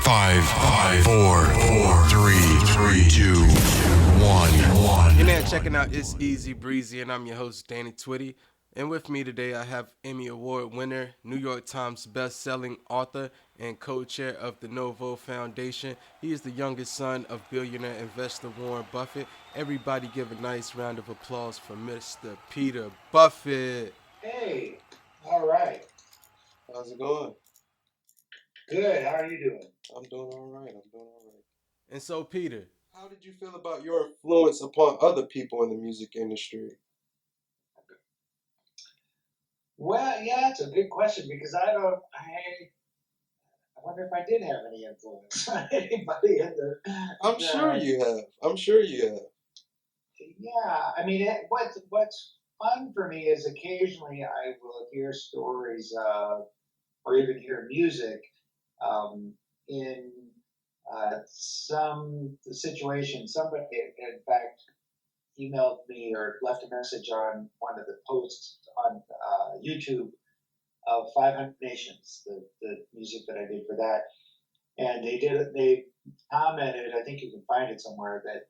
Five, four, three, two, one. You're now checking out It's Easy Breezy, and I'm your host, Danny Twitty. And with me today, I have Emmy Award winner, New York Times best-selling author, and co-chair of the NoVo Foundation. He is the youngest son of billionaire investor Warren Buffett. Everybody give a nice round of applause for Mr. Peter Buffett. Hey, all right. How's it going? Good. How are you doing? I'm doing all right. And so, Peter, how did you feel about your influence upon other people in the music industry? Well, yeah, it's a good question because I wonder if I did have any influence on anybody in the. I'm sure you have. Yeah, I mean, what's fun for me is occasionally I will hear stories or even hear music in some situation. Somebody, in fact, emailed me or left a message on one of the posts on YouTube of 500 Nations, the music that I did for that. And they commented, I think you can find it somewhere, that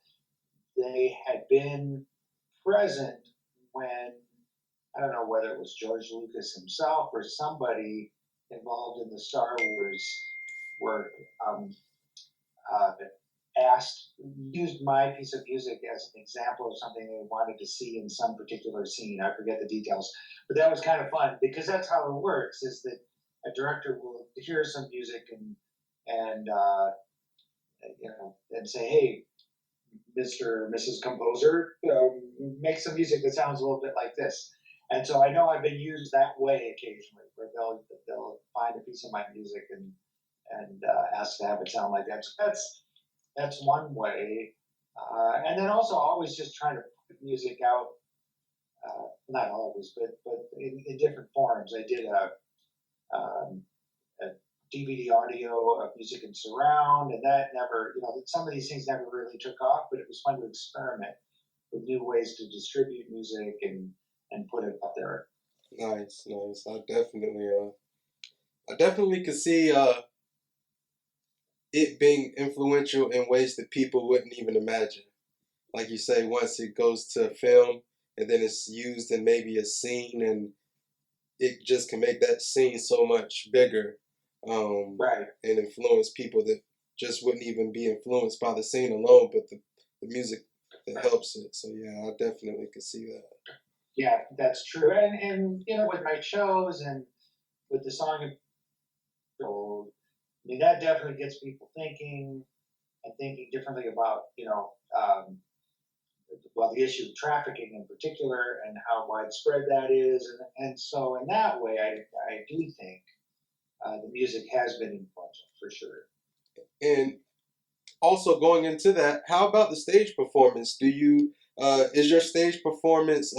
they had been present when, I don't know whether it was George Lucas himself or somebody involved in the Star Wars work, uh, used my piece of music as an example of something they wanted to see in some particular scene. I forget the details, but that was kind of fun because that's how it works. Is that a director will hear some music and and say, "Hey, Mr. or Mrs. Composer, make some music that sounds a little bit like this." And so I know I've been used that way occasionally, where they'll find a piece of my music and ask to have it sound like that. So that's one way. And then also always just trying to put music out, not always, but in different forms. I did a DVD audio of music in surround, and that never, some of these things never really took off, but it was fun to experiment with new ways to distribute music and put it out there. Nice. I definitely could see it being influential in ways that people wouldn't even imagine. Like you say, once it goes to film and then it's used in maybe a scene, and it just can make that scene so much bigger, Right. and influence people that just wouldn't even be influenced by the scene alone, but the music that helps it. So yeah, I definitely could see that. Yeah, that's true. And with my shows and with the song, I mean, that definitely gets people thinking and thinking differently about, well, the issue of trafficking in particular and how widespread that is. And so in that way, I do think the music has been influential for sure. And also going into that, how about the stage performance? Do you is your stage performance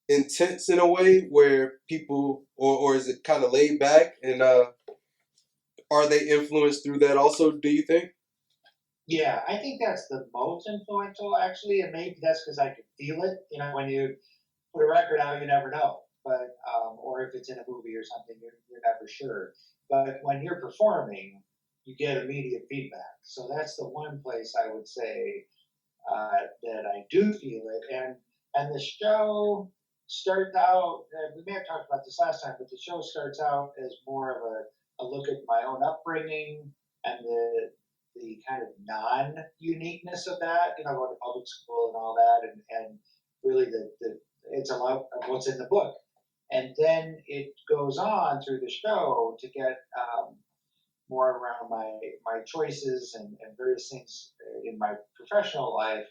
intense in a way where people, or is it kind of laid back, and are they influenced through that also, do you think? Yeah, I think that's the most influential actually, and maybe that's because I could feel it. When you put a record out, you never know, but or if it's in a movie or something, you're never sure. But when you're performing, you get immediate feedback. So that's the one place I would say that I do feel it. And the show starts out. We may have talked about this last time, but the show starts out as more of a look at my own upbringing and the kind of non-uniqueness of that. Going to public school and all that, and really it's a lot of what's in the book. And then it goes on through the show to get more around my choices and various things in my professional life.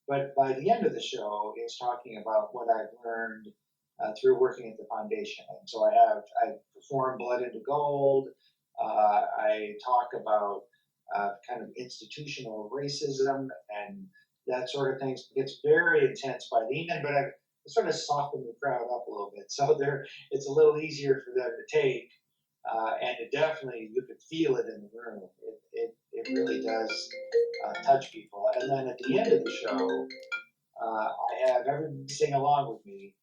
But by the end of the show, it's talking about what I've learned through working at the foundation. And so I perform Blood into Gold. I talk about kind of institutional racism and that sort of things. It gets very intense by the end, but I sort of soften the crowd up a little bit, so it's a little easier for them to take. And it definitely, you could feel it in the room. It really does touch people. And then at the end of the show, I have everybody sing along with me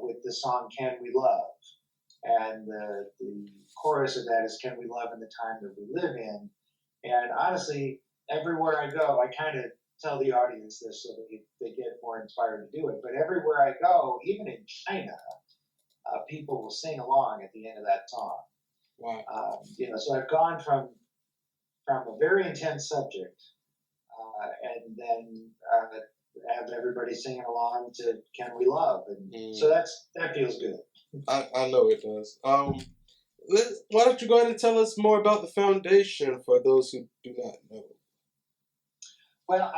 with the song "Can We Love," and the chorus of that is "Can we love in the time that we live in?" And honestly, everywhere I go, I kind of tell the audience this so that they get more inspired to do it. But everywhere I go, even in China, people will sing along at the end of that song. Wow. So I've gone from a very intense subject, and then have everybody singing along to "Can We Love?" And so that feels good. I know it does. Why don't you go ahead and tell us more about the foundation for those who do not know? Well,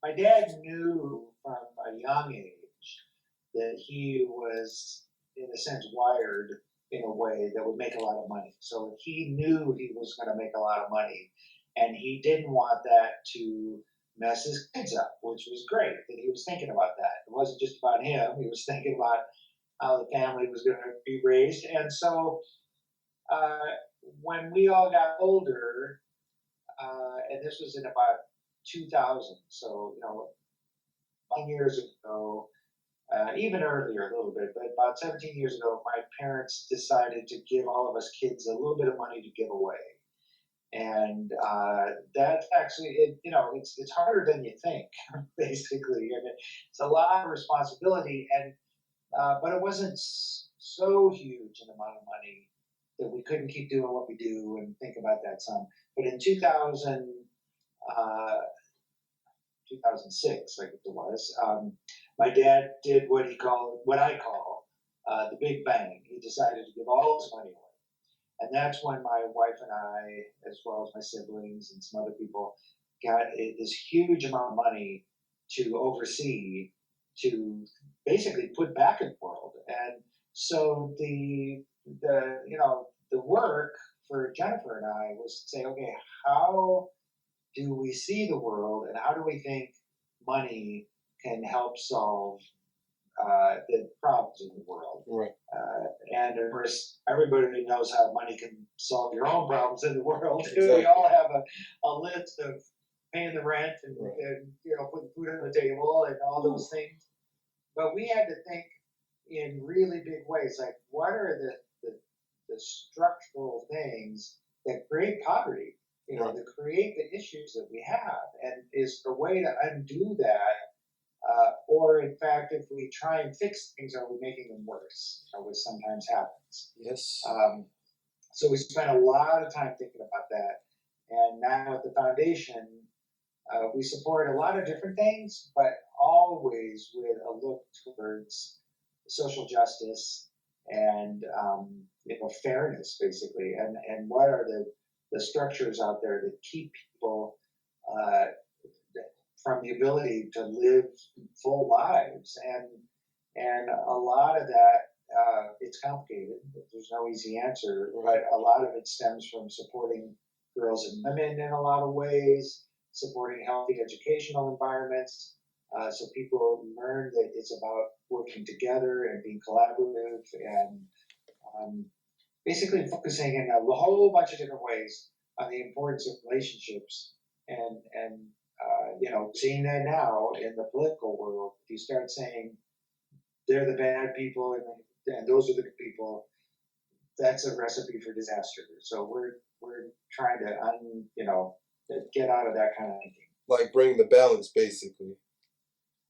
my dad knew from a young age that he was, in a sense, wired in a way that would make a lot of money. So he knew he was going to make a lot of money, and he didn't want that to mess his kids up, which was great that he was thinking about that. It wasn't just about him; he was thinking about how the family was going to be raised. And so, uh, when we all got older, and this was in about 2000, so 9 years ago, even earlier a little bit, but about 17 years ago, my parents decided to give all of us kids a little bit of money to give away. And that's actually, it's harder than you think, basically. I mean, it's a lot of responsibility, and but it wasn't so huge an amount of money that we couldn't keep doing what we do and think about that sum. But in 2006, I think it was, my dad did what I call the big bang. He decided to give all his money away. And that's when my wife and I, as well as my siblings and some other people, got this huge amount of money to oversee, to basically put back in the world. And so the work for Jennifer and I was to say, okay, how do we see the world, and how do we think money can help solve the problems in the world? Right. And of course, everybody knows how money can solve your own problems in the world. Exactly. We all have a list of paying the rent and, Right. and putting food on the table and all those things. But we had to think in really big ways, like what are the structural things that create poverty? Right. That create the issues that we have, and is the way to undo that, or in fact, if we try and fix things, are we making them worse? Which sometimes happens. Yes. So we spent a lot of time thinking about that, and now at the foundation, we support a lot of different things, but always with a look towards social justice and fairness, basically, and what are the structures out there that keep people uh, from the ability to live full lives, and a lot of that, it's complicated. There's no easy answer, but a lot of it stems from supporting girls and women in a lot of ways, supporting healthy educational environments, so people learn that it's about working together and being collaborative, and basically focusing in a whole bunch of different ways on the importance of relationships, and seeing that now in the political world. If you start saying they're the bad people and those are the good people, that's a recipe for disaster. So we're trying to get out of that kind of thinking. Like bring the balance, basically.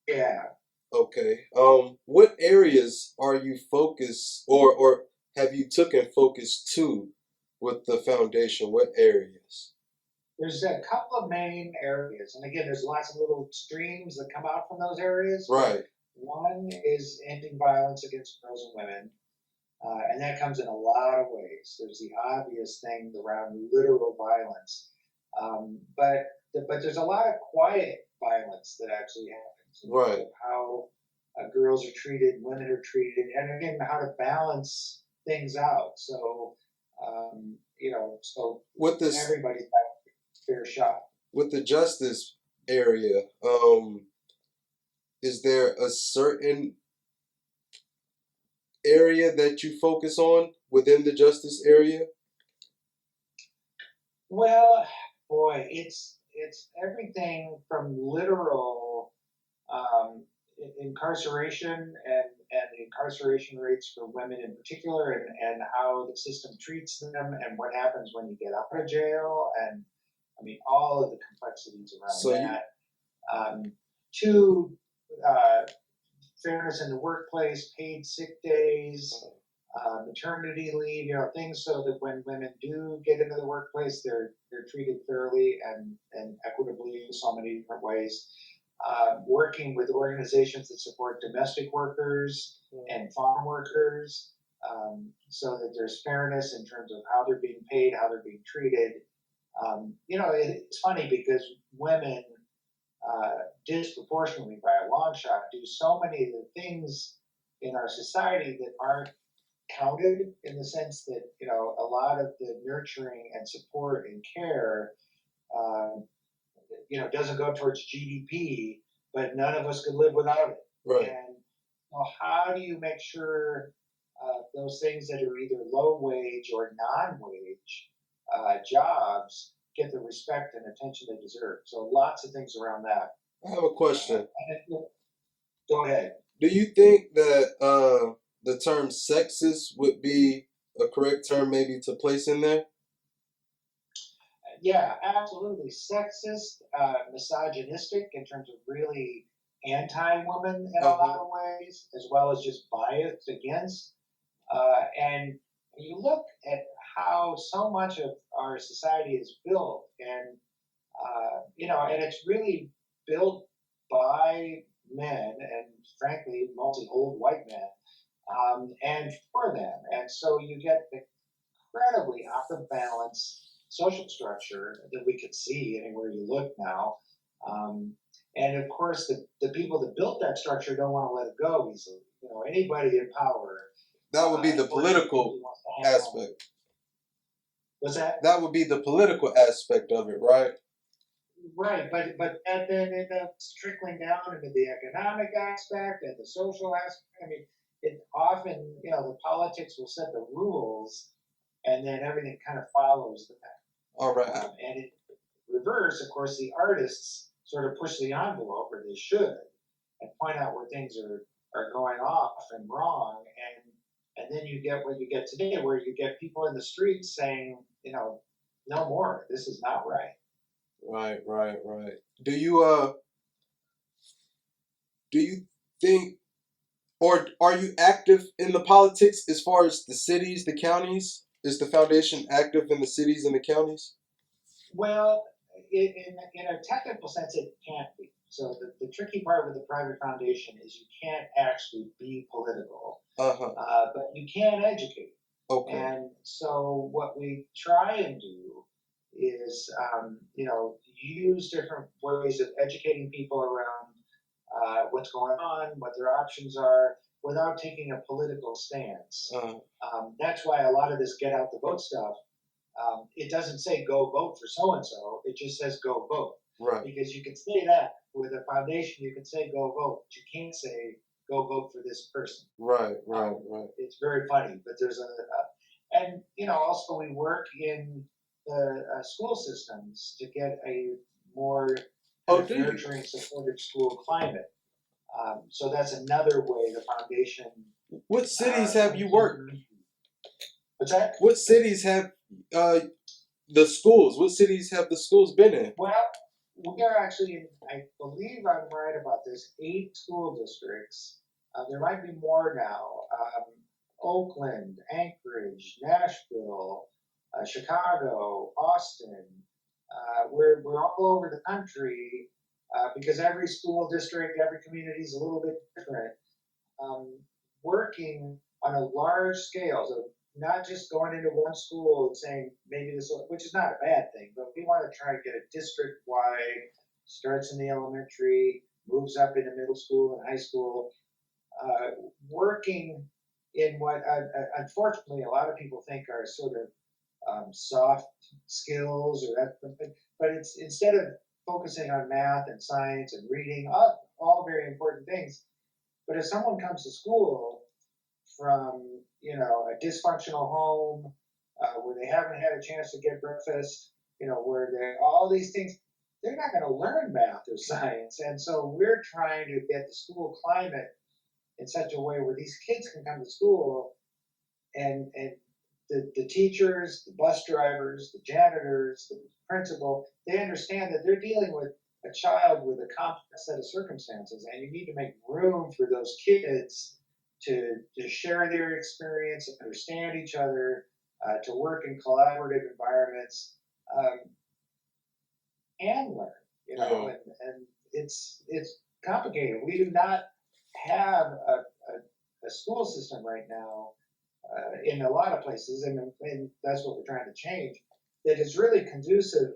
Yeah. Okay. What areas are you focused, or have you taken focus to with the foundation? What areas? There's a couple of main areas, and again, there's lots of little streams that come out from those areas. Right. One is ending violence against girls and women, and that comes in a lot of ways. There's the obvious thing around literal violence, but there's a lot of quiet violence that actually happens. Right. How girls are treated, women are treated, and again, how to balance things out. So, so with this, everybody's got a fair shot. With the justice area, is there a certain area that you focus on within the justice area? Well, boy, it's everything from literal incarceration and and the incarceration rates for women in particular, and how the system treats them, and what happens when you get out of jail, and I mean all of the complexities around So you, that. To fairness in the workplace, paid sick days, maternity leave, things so that when women do get into the workplace, they're treated fairly and equitably in so many different ways. Working with organizations that support domestic workers and farm workers, so that there's fairness in terms of how they're being paid, how they're being treated. It's funny because women disproportionately by a long shot do so many of the things in our society that aren't counted, in the sense that a lot of the nurturing and support and care um, doesn't go towards GDP, but none of us could live without it. right. And how do you make sure those things that are either low wage or non-wage jobs get the respect and attention they deserve? So lots of things around that. I have a question. Go ahead. Do you think that the term sexist would be a correct term maybe to place in there? Yeah, absolutely. Sexist, misogynistic in terms of really anti-woman in a lot of ways, as well as just biased against. And you look at how so much of our society is built, and and it's really built by men, and frankly, mostly old white men, and for them. And so you get the incredibly out of balance social structure that we could see anywhere you look now. Um, and of course, the people that built that structure don't want to let it go easily. Anybody in power, That would be the political wants to hang on. aspect. What's that? That would be the political aspect of it, right? Right, but that then ends up trickling down into the economic aspect and the social aspect. I mean, it often, the politics will set the rules, and then everything kind of follows that. All right. And in reverse, of course, the artists sort of push the envelope, or they should, and point out where things are going off and wrong. And then you get what you get today, where you get people in the streets saying, no more. This is not right. Right. Do you think, or are you active in the politics as far as the cities, the counties? Is the foundation active in the cities and the counties? Well, in a technical sense, it can't be. So the tricky part with the private foundation is you can't actually be political, but you can educate. Okay. And so what we try and do is, use different ways of educating people around what's going on, what their options are, without taking a political stance. That's why a lot of this get out the vote stuff, it doesn't say go vote for so and so. It just says go vote. Right. Because you can say that with a foundation, you can say go vote, but you can't say go vote for this person. Right. It's very funny, but there's and also we work in the school systems to get a more nurturing, supportive school climate. So that's another way the foundation. What cities have you worked? What's that? What cities have the schools? What cities have the schools been in? Well, we are actually in, I believe I'm right about this, 8 school districts. There might be more now. Oakland, Anchorage, Nashville, Chicago, Austin. We're all over the country because every school district, every community is a little bit different. Working on a large scale, so not just going into one school and saying maybe this, which is not a bad thing, but we want to try to get a district-wide, starts in the elementary, moves up into middle school and high school, working in what unfortunately a lot of people think are sort of soft skills, or that, but it's instead of focusing on math and science and reading, all very important things. But if someone comes to school from a dysfunctional home where they haven't had a chance to get breakfast, where they all these things, they're not going to learn math or science. And so we're trying to get the school climate in such a way where these kids can come to school and the teachers, the bus drivers, the janitors, the principal, they understand that they're dealing with a child with a complex set of circumstances, and you need to make room for those kids to share their experience, understand each other, to work in collaborative environments, um, and learn. And it's complicated. We do not have a school system right now in a lot of places, and that's what we're trying to change. That is really conducive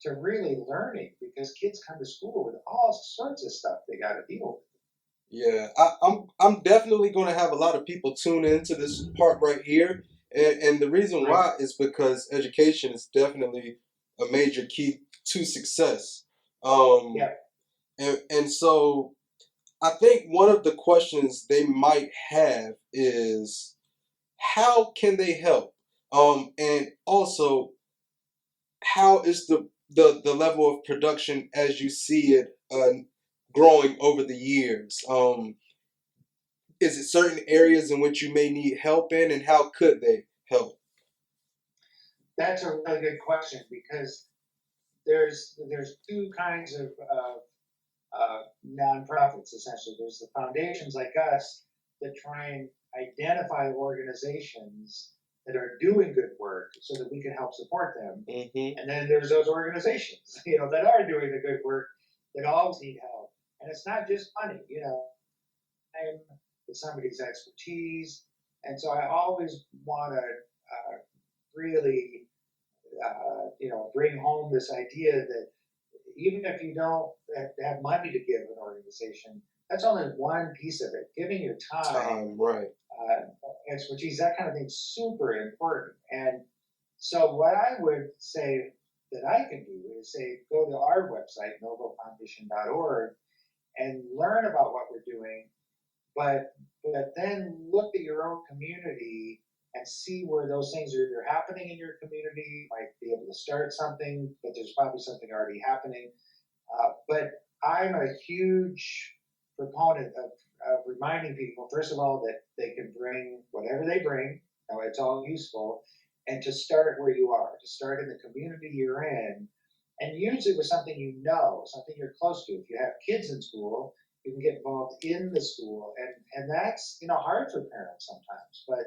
to really learning because kids come to school with all sorts of stuff they got to deal with. Yeah, I'm definitely going to have a lot of people tune into this part right here, and the reason Right. why is because education is definitely a major key to success. Yeah. And so I think one of the questions they might have is how can they help? And also how is the level of production as you see it growing over the years? Is it certain areas in which you may need help in, and how could they help? That's a really good question because there's two kinds of nonprofits essentially. There's the foundations like us that try and identify organizations that are doing good work so that we can help support them. Mm-hmm. And then there's those organizations, that are doing the good work that always need help. And it's not just money, time is somebody's expertise. And so I always want to really, bring home this idea that even if you don't have money to give an organization, that's only one piece of it. Giving your time, Right. expertise, that kind of thing's super important. And so, what I would say that I can do is say, go to our website, NoVoFoundation.org, and learn about what we're doing, but then look at your own community and see where those things are either happening in your community. You might be able to start something, but there's probably something already happening. But I'm a huge proponent of reminding people, first of all, that they can bring whatever they bring. It's all useful, and to start where you are, to start in the community you're in, and use it with something something you're close to. If you have kids in school, you can get involved in the school, and that's hard for parents sometimes, but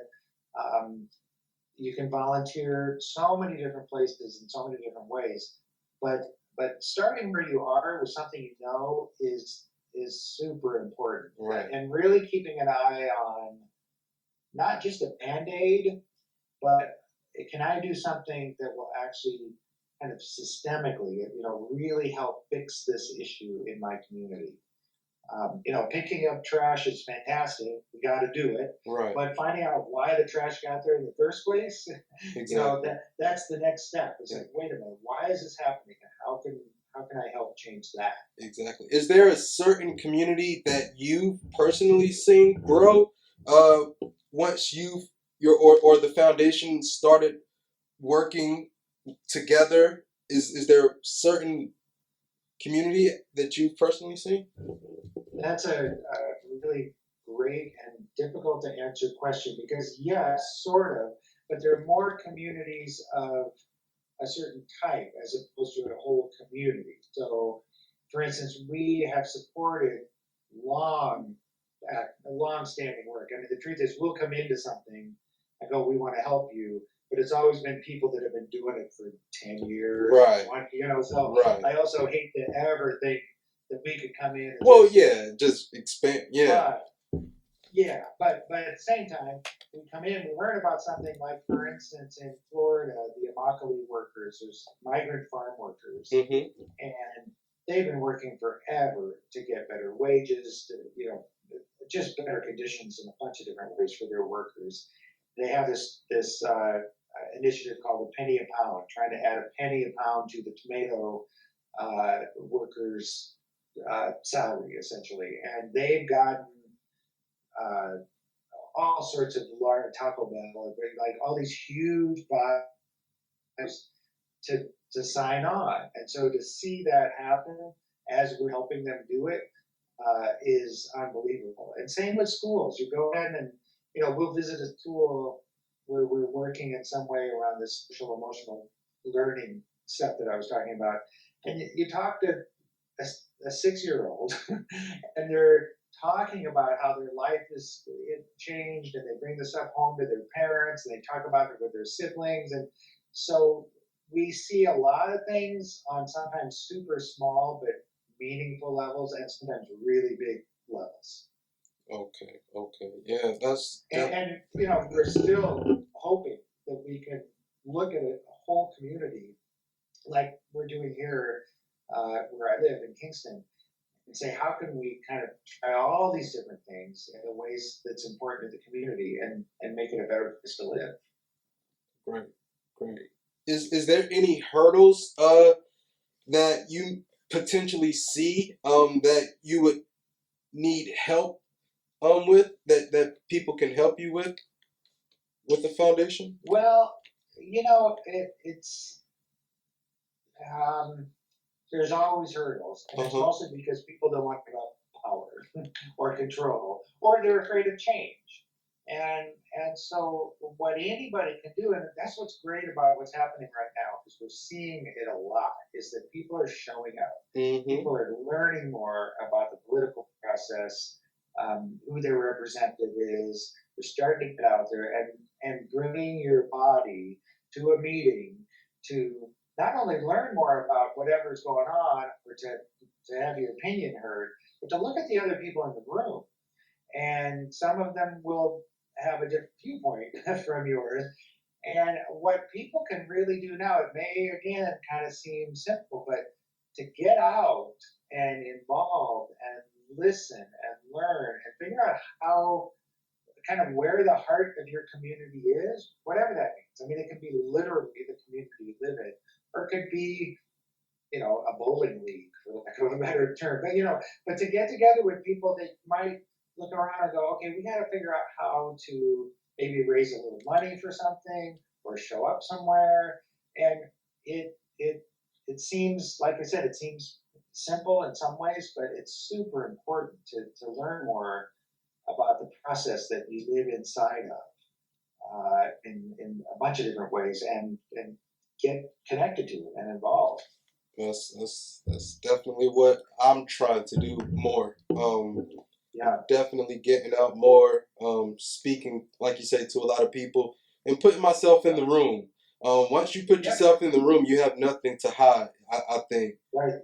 you can volunteer so many different places in so many different ways. But starting where you are with something is super important, Right. and really keeping an eye on not just a band-aid, but can I do something that will actually kind of systemically, really help fix this issue in my community? Picking up trash is fantastic. We got to do it. Right. But finding out why the trash got there in the first place, Exactly. that's the next step. It's like, wait a minute, why is this happening? How can I help change that? Exactly. Is there a certain community that you've personally seen grow once or the foundation started working together? Is there a certain community that you've personally seen? That's a really great and difficult to answer question because yes, sort of, but there are more communities of a certain type as opposed to a whole community. So, for instance, we have supported long, long-standing work. I mean, the truth is, we'll come into something and go, "We want to help you," but it's always been people that have been doing it for 10 years, Right. 20, So Right. I also hate to ever think that we could come in. And Well, just expand. Yeah. but at the same time, we come in, we learn about something like, for instance, in Florida, the Immokalee workers, there's migrant farm workers, Mm-hmm. and they've been working forever to get better wages, just better conditions in a bunch of different ways for their workers. They have this initiative called the penny a pound, trying to add a penny a pound to the tomato workers' salary, essentially, and they've gotten uh, all sorts of large Taco Bell, like all these huge buyers to sign on, and so to see that happen as we're helping them do it, is unbelievable. And same with schools. You go in and, we'll visit a school where we're working in some way around this social emotional learning stuff that I was talking about. And you talk to a 6-year-old and they're talking about how their life is it changed, and they bring this up home to their parents and they talk about it with their siblings. And so we see a lot of things on sometimes super small but meaningful levels, and sometimes really big levels. Okay. Yeah, that's And we're still hoping that we can look at a whole community like we're doing here where I live in Kingston, and say, how can we kind of try all these different things in the ways that's important to the community, and make it a better place to live. great. Great. Is there any hurdles that you potentially see that you would need help with that people can help you with the foundation? Well, it's there's always hurdles, and it's mostly because people don't want to give up power or control, or they're afraid of change. And so what anybody can do, and that's what's great about what's happening right now, because we're seeing it a lot, is that people are showing up. People are learning more about the political process, who their representative is. They're starting to get out there and bringing your body to a meeting to not only learn more about whatever's going on, or to have your opinion heard, but to look at the other people in the room. And some of them will have a different viewpoint from yours. And what people can really do now, it may again kind of seem simple, but to get out and involve and listen and learn and figure out how, kind of where the heart of your community is, whatever that means. I mean, it can be literally the community you live in, or it could be, a bowling league, for lack of a better term. But to get together with people that might look around and go, okay, we got to figure out how to maybe raise a little money for something, or show up somewhere. And it seems, like I said, it seems simple in some ways, but it's super important to learn more about the process that we live inside of, in a bunch of different ways, and get connected to it and involved. That's definitely what I'm trying to do more. Yeah. Definitely getting out more, speaking, like you say, to a lot of people, and putting myself in the room. Once you put yourself in the room, you have nothing to hide, I think. Right.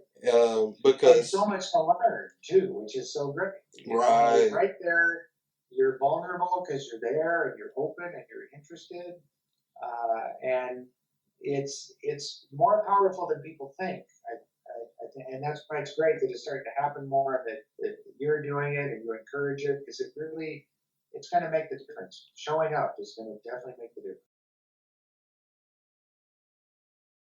Because and so much to learn too, which is so great. Right. Right there, you're vulnerable because you're there and you're open and you're interested, and it's more powerful than people think. And that's why it's great that it's starting to happen more, that you're doing it and you encourage it, because it's going to make the difference. Showing up is going to definitely make the difference.